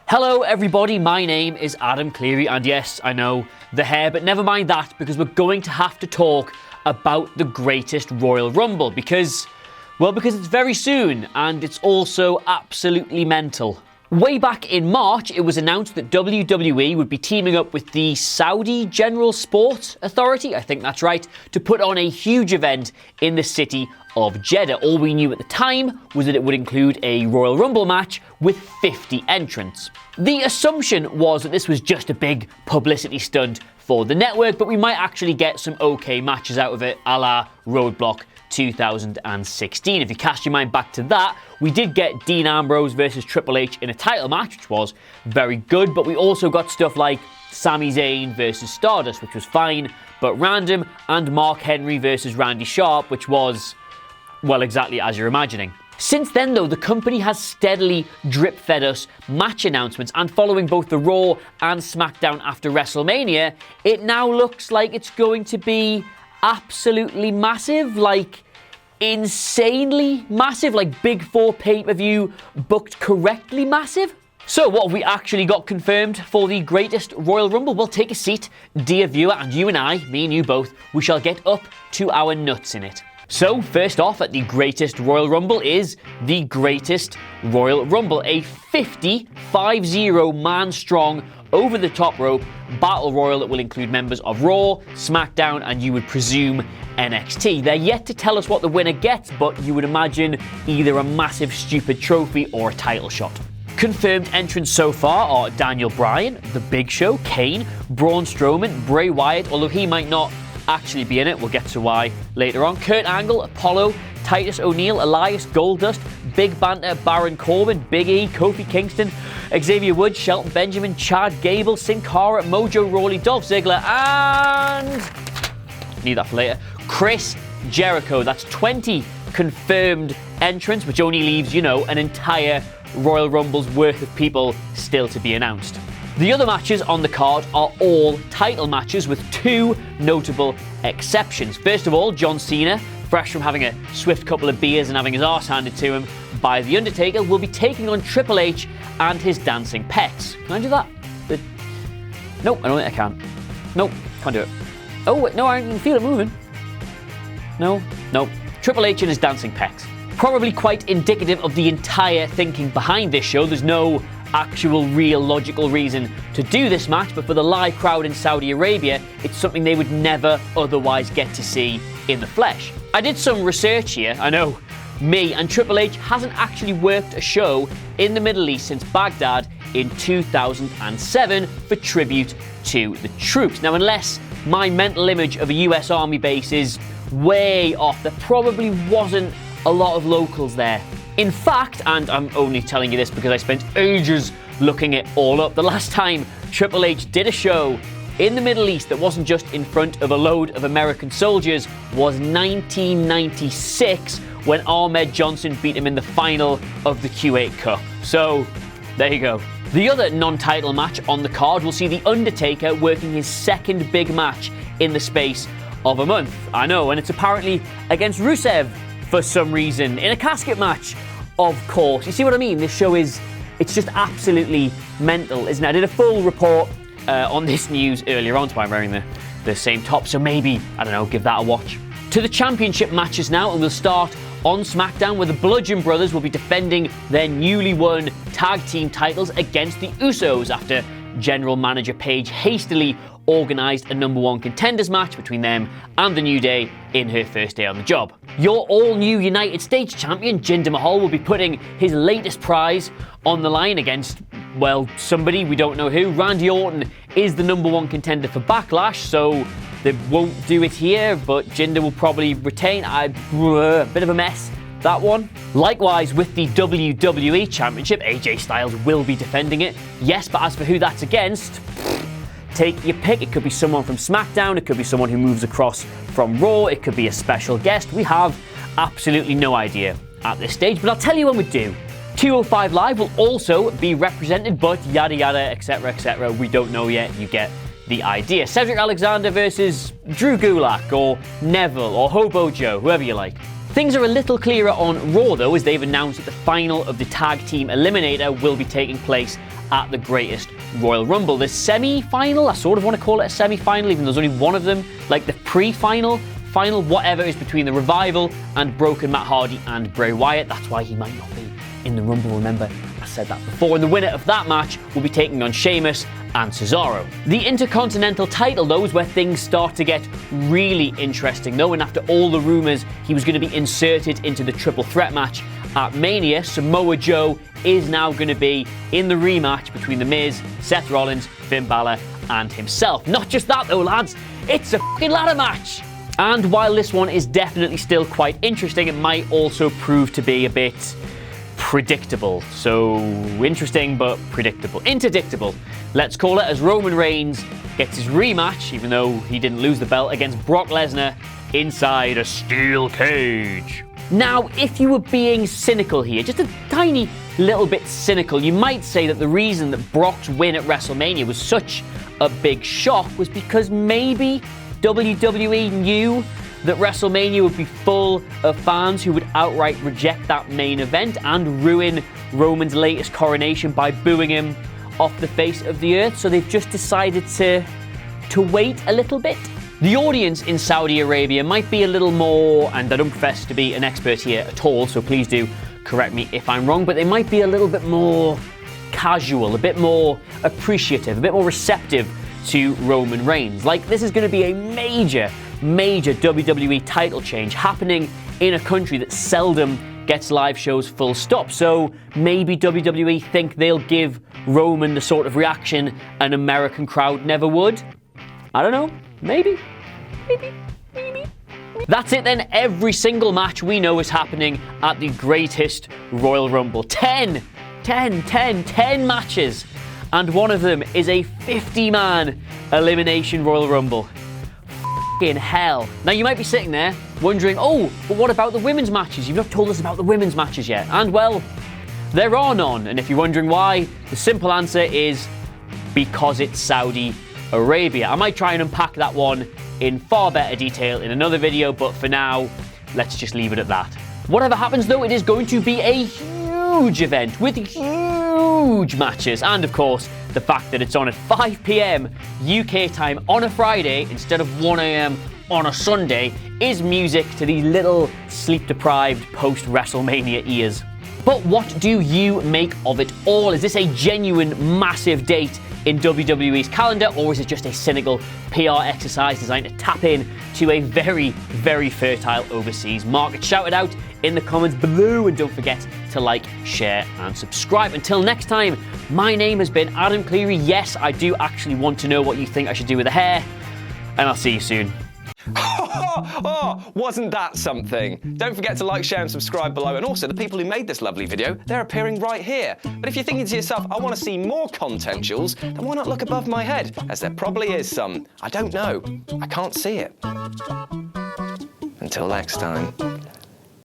Hello everybody, my name is Adam Cleary, and yes, I know, the hair, but never mind that, because we're going to have to talk about the greatest Royal Rumble, because it's very soon, and it's also absolutely mental. Way back in March, it was announced that WWE would be teaming up with the Saudi General Sport Authority, I think that's right, to put on a huge event in the city of Jeddah. All we knew at the time was that it would include a Royal Rumble match with 50 entrants. The assumption was that this was just a big publicity stunt for the network, but we might actually get some okay matches out of it, a la Roadblock 2016. If you cast your mind back to that, we did get Dean Ambrose versus Triple H in a title match, which was very good, but we also got stuff like Sami Zayn versus Stardust, which was fine, but random, and Mark Henry versus Randy Sharp, which was, well, exactly as you're imagining. Since then, though, the company has steadily drip-fed us match announcements, and following both the Raw and SmackDown after WrestleMania, it now looks like it's going to be absolutely massive, like insanely massive, like Big Four pay-per-view booked correctly massive. So what have we actually got confirmed for the greatest Royal Rumble? Well, take a seat, dear viewer, and you and I, me and you both, we shall get up to our nuts in it. So, first off at the greatest Royal Rumble is the greatest Royal Rumble, a 50 man strong over the top rope battle royal that will include members of Raw, SmackDown, and you would presume NXT. They're yet to tell us what the winner gets, but you would imagine either a massive stupid trophy or a title shot. Confirmed entrants so far are Daniel Bryan, The Big Show, Kane, Braun Strowman, Bray Wyatt, although he might not actually be in it, we'll get to why later on, Kurt Angle, Apollo, Titus O'Neil, Elias Goldust, Big Banter, Baron Corbin, Big E, Kofi Kingston, Xavier Woods, Shelton Benjamin, Chad Gable, Sin Cara, Mojo Rawley, Dolph Ziggler, and need that for later, Chris Jericho. That's 20 confirmed entrants, which only leaves, you know, an entire Royal Rumble's worth of people still to be announced. The other matches on the card are all title matches with two notable exceptions. First of all, John Cena, fresh from having a swift couple of beers and having his arse handed to him by The Undertaker, will be taking on Triple H and his dancing pecs. Can I do that? Nope, I don't think I can. Nope, can't do it. Oh, wait, no, I can feel it moving. No. Triple H and his dancing pecs. Probably quite indicative of the entire thinking behind this show. There's no actual real logical reason to do this match, but for the live crowd in Saudi Arabia, it's something they would never otherwise get to see in the flesh. I did some research here. I know me, and Triple H hasn't actually worked a show in the Middle East since Baghdad in 2007 for tribute to the troops. Now, unless my mental image of a US Army base is way off, there probably wasn't a lot of locals there. In fact, and I'm only telling you this because I spent ages looking it all up, the last time Triple H did a show in the Middle East that wasn't just in front of a load of American soldiers was 1996, when Ahmed Johnson beat him in the final of the Q8 Cup. So, there you go. The other non-title match on the card will see The Undertaker working his second big match in the space of a month. I know, and it's apparently against Rusev for some reason, in a casket match, of course. You see what I mean? This show it's just absolutely mental, isn't it? I did a full report on this news earlier on, so I'm wearing the same top, so maybe, I don't know, give that a watch. To the championship matches now, and we'll start on SmackDown, where the Bludgeon Brothers will be defending their newly won tag team titles against the Usos after General Manager Paige hastily organised a number one contenders match between them and the New Day in her first day on the job. Your all-new United States champion, Jinder Mahal, will be putting his latest prize on the line against, well, somebody, we don't know who. Randy Orton is the number one contender for Backlash, so they won't do it here, but Jinder will probably retain. A bit of a mess, that one. Likewise, with the WWE Championship, AJ Styles will be defending it. Yes, but as for who that's against, take your pick. It could be someone from SmackDown, it could be someone who moves across from Raw, it could be a special guest. We have absolutely no idea at this stage, but I'll tell you when we do. 205 Live will also be represented, but yada yada, etc, we don't know yet, you get the idea. Cedric Alexander versus Drew Gulak, or Neville, or Hobo Joe, whoever you like. Things are a little clearer on Raw though, as they've announced that the final of the Tag Team Eliminator will be taking place at the Greatest Royal Rumble. The semi-final, I sort of want to call it a semi-final, even though there's only one of them, like the pre-final, final, whatever, is between the Revival and Broken Matt Hardy and Bray Wyatt. That's why he might not be in the Rumble, remember? I said that before. And the winner of that match will be taking on Sheamus and Cesaro. The Intercontinental title, though, is where things start to get really interesting, though, and after all the rumours he was going to be inserted into the triple threat match at Mania, Samoa Joe is now going to be in the rematch between The Miz, Seth Rollins, Finn Balor, and himself. Not just that, though, lads, it's a fucking ladder match! And while this one is definitely still quite interesting, it might also prove to be a bit predictable. So interesting, but predictable. Interdictable, let's call it, as Roman Reigns gets his rematch, even though he didn't lose the belt, against Brock Lesnar inside a steel cage. Now, if you were being cynical here, just a tiny little bit cynical, you might say that the reason that Brock's win at WrestleMania was such a big shock was because maybe WWE knew that WrestleMania would be full of fans who would outright reject that main event and ruin Roman's latest coronation by booing him off the face of the earth. So they've just decided to wait a little bit. The audience in Saudi Arabia might be a little more, and I don't profess to be an expert here at all, so please do correct me if I'm wrong, but they might be a little bit more casual, a bit more appreciative, a bit more receptive to Roman Reigns. Like, this is going to be a major WWE title change happening in a country that seldom gets live shows full stop. So maybe WWE think they'll give Roman the sort of reaction an American crowd never would. I don't know. Maybe. That's it then. Every single match we know is happening at the Greatest Royal Rumble. 10 matches. And one of them is a 50-man Elimination Royal Rumble. F***ing hell. Now you might be sitting there wondering, oh, but what about the women's matches? You've not told us about the women's matches yet. And well, there are none. And if you're wondering why, the simple answer is because it's Saudi Arabia. I might try and unpack that one in far better detail in another video, but for now, let's just leave it at that. Whatever happens though, it is going to be a huge event with huge matches, and of course, the fact that it's on at 5 p.m. UK time on a Friday instead of 1 a.m. on a Sunday is music to these little sleep-deprived post-WrestleMania ears. But what do you make of it all? Is this a genuine massive date in WWE's calendar, or is it just a cynical PR exercise designed to tap in to a very fertile overseas market? Shout it out in the comments below, and don't forget to like, share, and subscribe. Until next time, my name has been Adam Cleary. Yes, I do actually want to know what you think I should do with the hair, and I'll see you soon. Oh, wasn't that something? Don't forget to like, share and subscribe below, and also the people who made this lovely video, they're appearing right here. But if you're thinking to yourself, I want to see more content, Jules, then why not look above my head, as there probably is some. I don't know. I can't see it. Until next time.